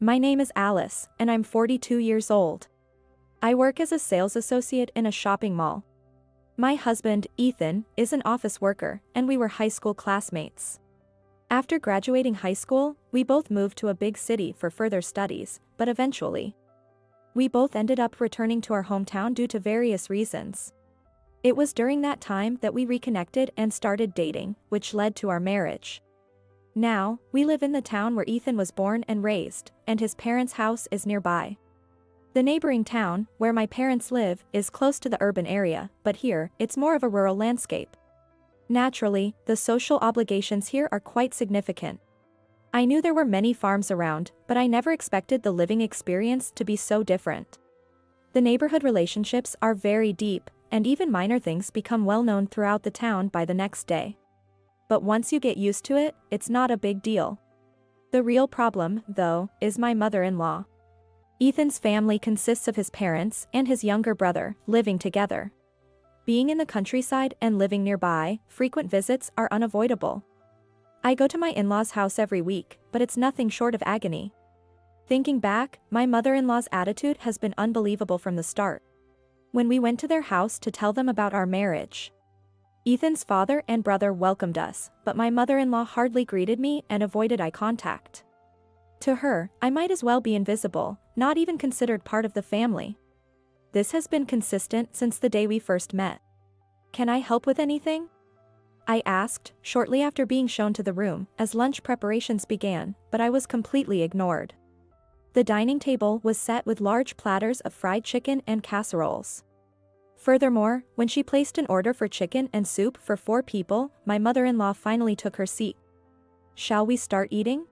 My name is Alice, and I'm 42 years old. I work as a sales associate in a shopping mall. My husband, Ethan, is an office worker, and we were high school classmates. After graduating high school, we both moved to a big city for further studies, but eventually, we both ended up returning to our hometown due to various reasons. It was during that time that we reconnected and started dating, which led to our marriage. Now, we live in the town where Ethan was born and raised, and his parents' house is nearby. The neighboring town, where my parents live, is close to the urban area, but here, it's more of a rural landscape. Naturally, the social obligations here are quite significant. I knew there were many farms around, but I never expected the living experience to be so different. The neighborhood relationships are very deep, and even minor things become well known throughout the town by the next day. But once you get used to it, it's not a big deal. The real problem, though, is my mother-in-law. Ethan's family consists of his parents and his younger brother, living together. Being in the countryside and living nearby, frequent visits are unavoidable. I go to my in-laws' house every week, but it's nothing short of agony. Thinking back, my mother-in-law's attitude has been unbelievable from the start. When we went to their house to tell them about our marriage, Ethan's father and brother welcomed us, but my mother-in-law hardly greeted me and avoided eye contact. To her, I might as well be invisible, not even considered part of the family. This has been consistent since the day we first met. "Can I help with anything?" I asked, shortly after being shown to the room, as lunch preparations began, but I was completely ignored. The dining table was set with large platters of fried chicken and casseroles. Furthermore, when she placed an order for chicken and soup for 4 people, my mother-in-law finally took her seat. "Shall we start eating?"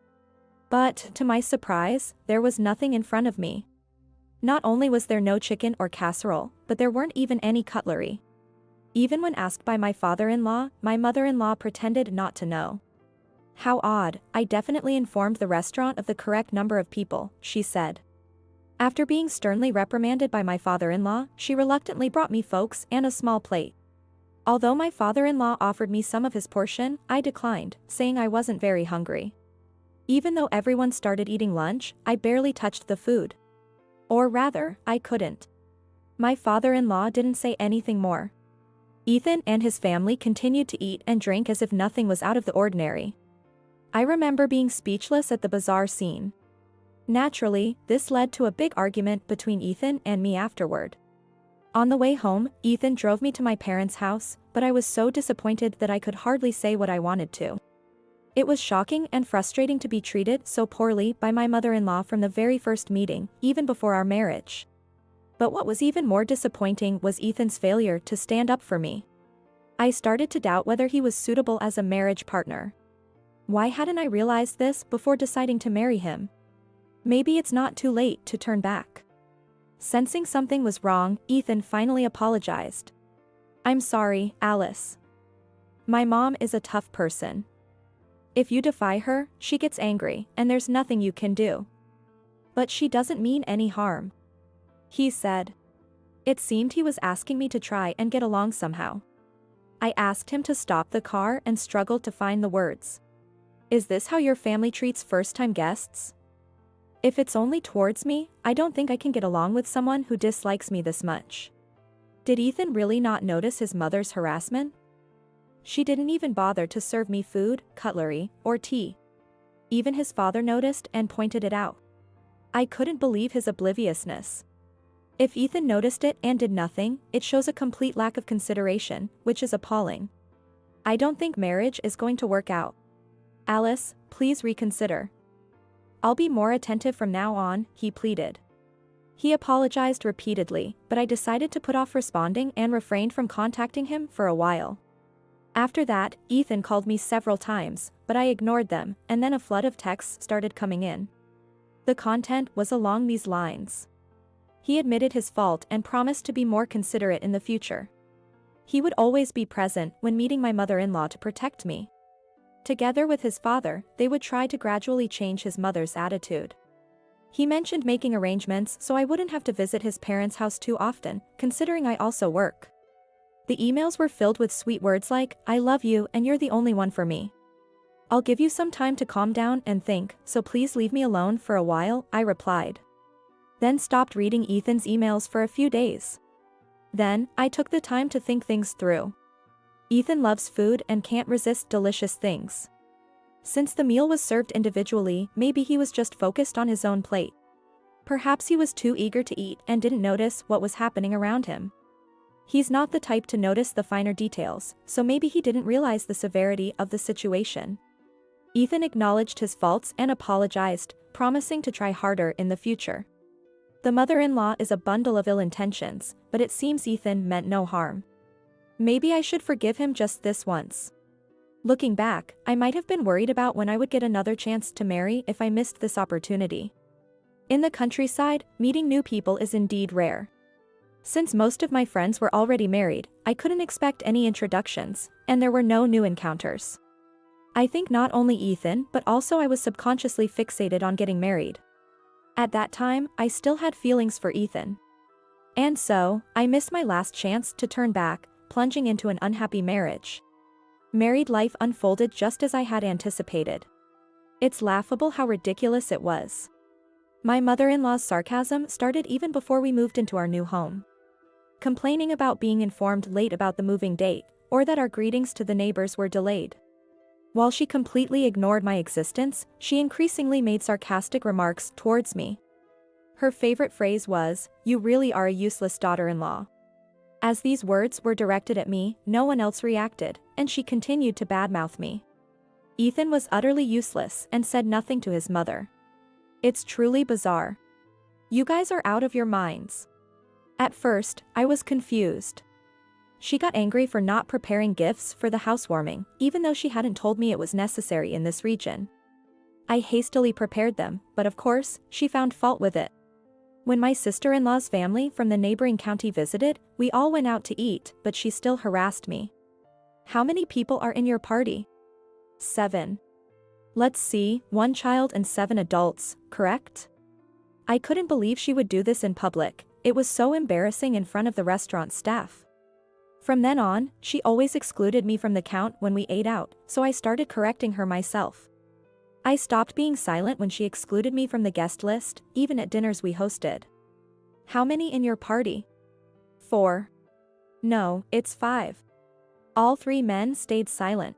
But, to my surprise, there was nothing in front of me. Not only was there no chicken or casserole, but there weren't even any cutlery. Even when asked by my father-in-law, my mother-in-law pretended not to know. "How odd, I definitely informed the restaurant of the correct number of people," she said. After being sternly reprimanded by my father-in-law, she reluctantly brought me forks and a small plate. Although my father-in-law offered me some of his portion, I declined, saying I wasn't very hungry. Even though everyone started eating lunch, I barely touched the food. Or rather, I couldn't. My father-in-law didn't say anything more. Ethan and his family continued to eat and drink as if nothing was out of the ordinary. I remember being speechless at the bizarre scene. Naturally, this led to a big argument between Ethan and me afterward. On the way home, Ethan drove me to my parents' house, but I was so disappointed that I could hardly say what I wanted to. It was shocking and frustrating to be treated so poorly by my mother-in-law from the very first meeting, even before our marriage. But what was even more disappointing was Ethan's failure to stand up for me. I started to doubt whether he was suitable as a marriage partner. Why hadn't I realized this before deciding to marry him? Maybe it's not too late to turn back. Sensing something was wrong, Ethan finally apologized. "I'm sorry, Alice. My mom is a tough person. If you defy her, she gets angry, and there's nothing you can do. But she doesn't mean any harm," he said. It seemed he was asking me to try and get along somehow. I asked him to stop the car and struggled to find the words. "Is this how your family treats first-time guests? If it's only towards me, I don't think I can get along with someone who dislikes me this much." Did Ethan really not notice his mother's harassment? She didn't even bother to serve me food, cutlery, or tea. Even his father noticed and pointed it out. I couldn't believe his obliviousness. If Ethan noticed it and did nothing, it shows a complete lack of consideration, which is appalling. I don't think marriage is going to work out. Alice, please reconsider. I'll be more attentive from now on, he pleaded. He apologized repeatedly, but I decided to put off responding and refrained from contacting him for a while. After that, Ethan called me several times, but I ignored them, and then a flood of texts started coming in. The content was along these lines. He admitted his fault and promised to be more considerate in the future. He would always be present when meeting my mother-in-law to protect me. Together with his father, they would try to gradually change his mother's attitude. He mentioned making arrangements so I wouldn't have to visit his parents' house too often, considering I also work. The emails were filled with sweet words like, "I love you and you're the only one for me." I'll give you some time to calm down and think, so please leave me alone for a while, I replied. Then stopped reading Ethan's emails for a few days. Then, I took the time to think things through. Ethan loves food and can't resist delicious things. Since the meal was served individually, maybe he was just focused on his own plate. Perhaps he was too eager to eat and didn't notice what was happening around him. He's not the type to notice the finer details, so maybe he didn't realize the severity of the situation. Ethan acknowledged his faults and apologized, promising to try harder in the future. The mother-in-law is a bundle of ill intentions, but it seems Ethan meant no harm. Maybe I should forgive him just this once. Looking back, I might have been worried about when I would get another chance to marry if I missed this opportunity. In the countryside, meeting new people is indeed rare. Since most of my friends were already married, I couldn't expect any introductions, and there were no new encounters. I think not only Ethan but also I was subconsciously fixated on getting married. At that time, I still had feelings for Ethan. And so, I missed my last chance to turn back, plunging into an unhappy marriage. Married life unfolded just as I had anticipated. It's laughable how ridiculous it was. My mother-in-law's sarcasm started even before we moved into our new home. Complaining about being informed late about the moving date, or that our greetings to the neighbors were delayed. While she completely ignored my existence, she increasingly made sarcastic remarks towards me. Her favorite phrase was, "You really are a useless daughter-in-law." As these words were directed at me, no one else reacted, and she continued to badmouth me. Ethan was utterly useless and said nothing to his mother. It's truly bizarre. You guys are out of your minds. At first, I was confused. She got angry for not preparing gifts for the housewarming, even though she hadn't told me it was necessary in this region. I hastily prepared them, but of course, she found fault with it. When my sister-in-law's family from the neighboring county visited, we all went out to eat, but she still harassed me. How many people are in your party? 7. Let's see, 1 child and 7 adults, correct? I couldn't believe she would do this in public. It was so embarrassing in front of the restaurant staff. From then on, she always excluded me from the count when we ate out, so I started correcting her myself. I stopped being silent when she excluded me from the guest list, even at dinners we hosted. How many in your party? 4. No, it's 5. All 3 men stayed silent.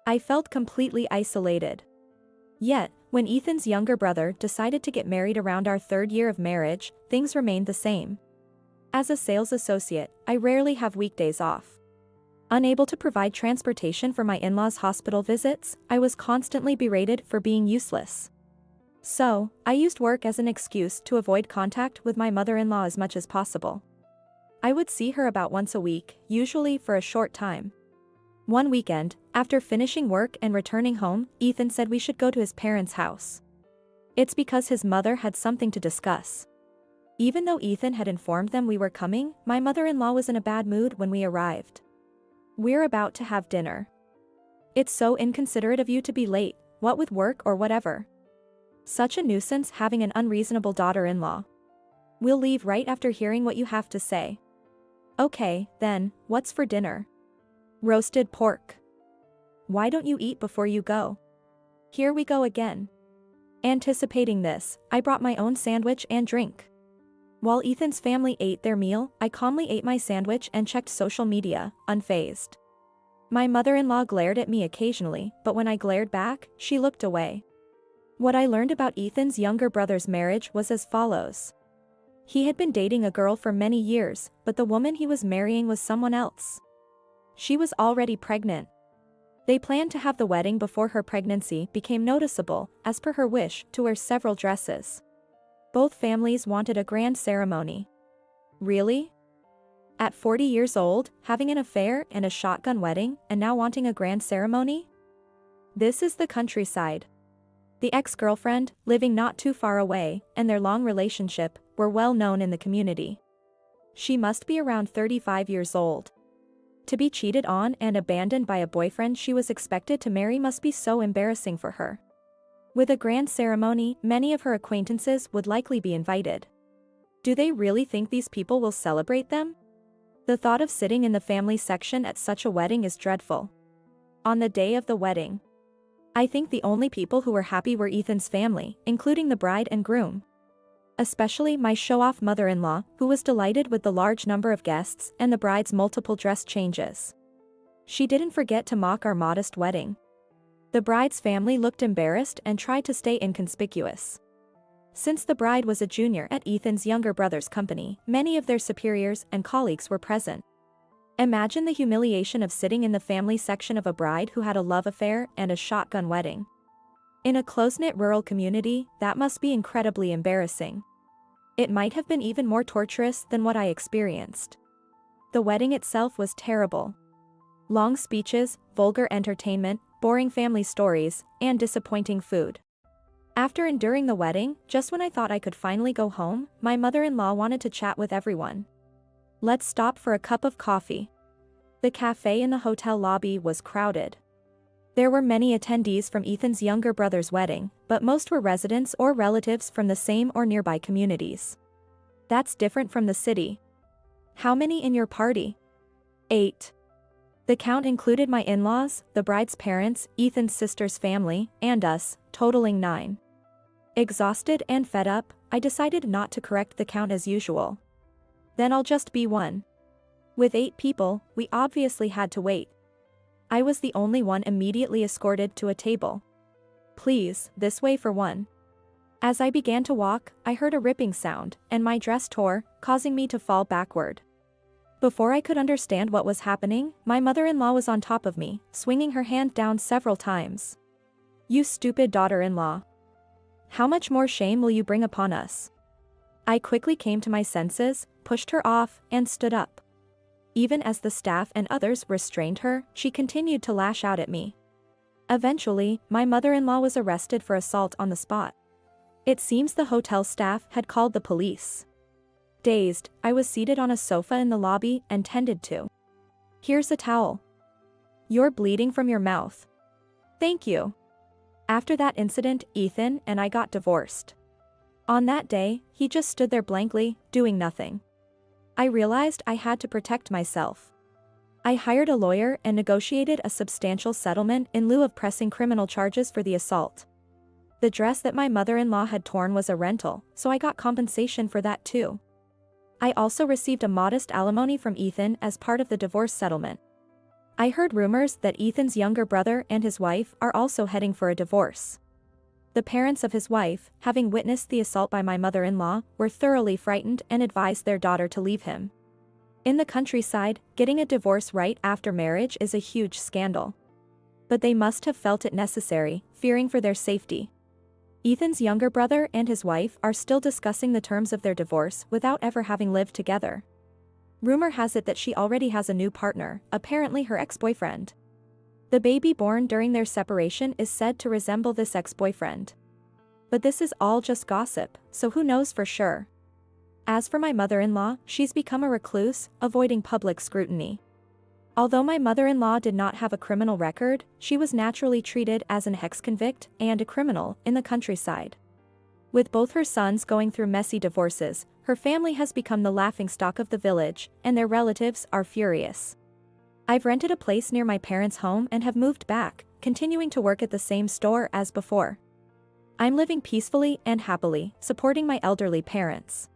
I felt completely isolated. Yet, when Ethan's younger brother decided to get married around our 3rd year of marriage, things remained the same. As a sales associate, I rarely have weekdays off. Unable to provide transportation for my in-laws' hospital visits, I was constantly berated for being useless. So, I used work as an excuse to avoid contact with my mother-in-law as much as possible. I would see her about once a week, usually for a short time. One weekend, after finishing work and returning home, Ethan said we should go to his parents' house. It's because his mother had something to discuss. Even though Ethan had informed them we were coming, my mother-in-law was in a bad mood when we arrived. We're about to have dinner. It's so inconsiderate of you to be late, what with work or whatever. Such a nuisance having an unreasonable daughter-in-law. We'll leave right after hearing what you have to say. Okay, then, what's for dinner? Roasted pork. Why don't you eat before you go? Here we go again. Anticipating this, I brought my own sandwich and drink. While Ethan's family ate their meal, I calmly ate my sandwich and checked social media, unfazed. My mother-in-law glared at me occasionally, but when I glared back, she looked away. What I learned about Ethan's younger brother's marriage was as follows. He had been dating a girl for many years, but the woman he was marrying was someone else. She was already pregnant. They planned to have the wedding before her pregnancy became noticeable, as per her wish to wear several dresses. Both families wanted a grand ceremony. Really? At 40 years old, having an affair and a shotgun wedding, and now wanting a grand ceremony? This is the countryside. The ex-girlfriend, living not too far away, and their long relationship, were well known in the community. She must be around 35 years old. To be cheated on and abandoned by a boyfriend she was expected to marry must be so embarrassing for her. With a grand ceremony, many of her acquaintances would likely be invited. Do they really think these people will celebrate them? The thought of sitting in the family section at such a wedding is dreadful. On the day of the wedding, I think the only people who were happy were Ethan's family, including the bride and groom. Especially my show-off mother-in-law, who was delighted with the large number of guests and the bride's multiple dress changes. She didn't forget to mock our modest wedding. The bride's family looked embarrassed and tried to stay inconspicuous. Since the bride was a junior at Ethan's younger brother's company, many of their superiors and colleagues were present. Imagine the humiliation of sitting in the family section of a bride who had a love affair and a shotgun wedding. In a close-knit rural community, that must be incredibly embarrassing. It might have been even more torturous than what I experienced. The wedding itself was terrible. Long speeches, vulgar entertainment, boring family stories, and disappointing food. After enduring the wedding, just when I thought I could finally go home, my mother-in-law wanted to chat with everyone. Let's stop for a cup of coffee. The cafe in the hotel lobby was crowded. There were many attendees from Ethan's younger brother's wedding, but most were residents or relatives from the same or nearby communities. That's different from the city. How many in your party? 8. The count included my in-laws, the bride's parents, Ethan's sister's family, and us, totaling 9. Exhausted and fed up, I decided not to correct the count as usual. Then I'll just be 1. With 8 people, we obviously had to wait. I was the only one immediately escorted to a table. Please, this way for 1. As I began to walk, I heard a ripping sound, and my dress tore, causing me to fall backward. Before I could understand what was happening, my mother-in-law was on top of me, swinging her hand down several times. You stupid daughter-in-law. How much more shame will you bring upon us? I quickly came to my senses, pushed her off, and stood up. Even as the staff and others restrained her, she continued to lash out at me. Eventually, my mother-in-law was arrested for assault on the spot. It seems the hotel staff had called the police. Dazed, I was seated on a sofa in the lobby and tended to. Here's a towel. You're bleeding from your mouth. Thank you. After that incident, Ethan and I got divorced. On that day, he just stood there blankly, doing nothing. I realized I had to protect myself. I hired a lawyer and negotiated a substantial settlement in lieu of pressing criminal charges for the assault. The dress that my mother-in-law had torn was a rental, so I got compensation for that too. I also received a modest alimony from Ethan as part of the divorce settlement. I heard rumors that Ethan's younger brother and his wife are also heading for a divorce. The parents of his wife, having witnessed the assault by my mother-in-law, were thoroughly frightened and advised their daughter to leave him. In the countryside, getting a divorce right after marriage is a huge scandal. But they must have felt it necessary, fearing for their safety. Ethan's younger brother and his wife are still discussing the terms of their divorce without ever having lived together. Rumor has it that she already has a new partner, apparently her ex-boyfriend. The baby born during their separation is said to resemble this ex-boyfriend. But this is all just gossip, so who knows for sure. As for my mother-in-law, she's become a recluse, avoiding public scrutiny. Although my mother-in-law did not have a criminal record, she was naturally treated as an ex-convict and a criminal in the countryside. With both her sons going through messy divorces, her family has become the laughingstock of the village, and their relatives are furious. I've rented a place near my parents' home and have moved back, continuing to work at the same store as before. I'm living peacefully and happily, supporting my elderly parents.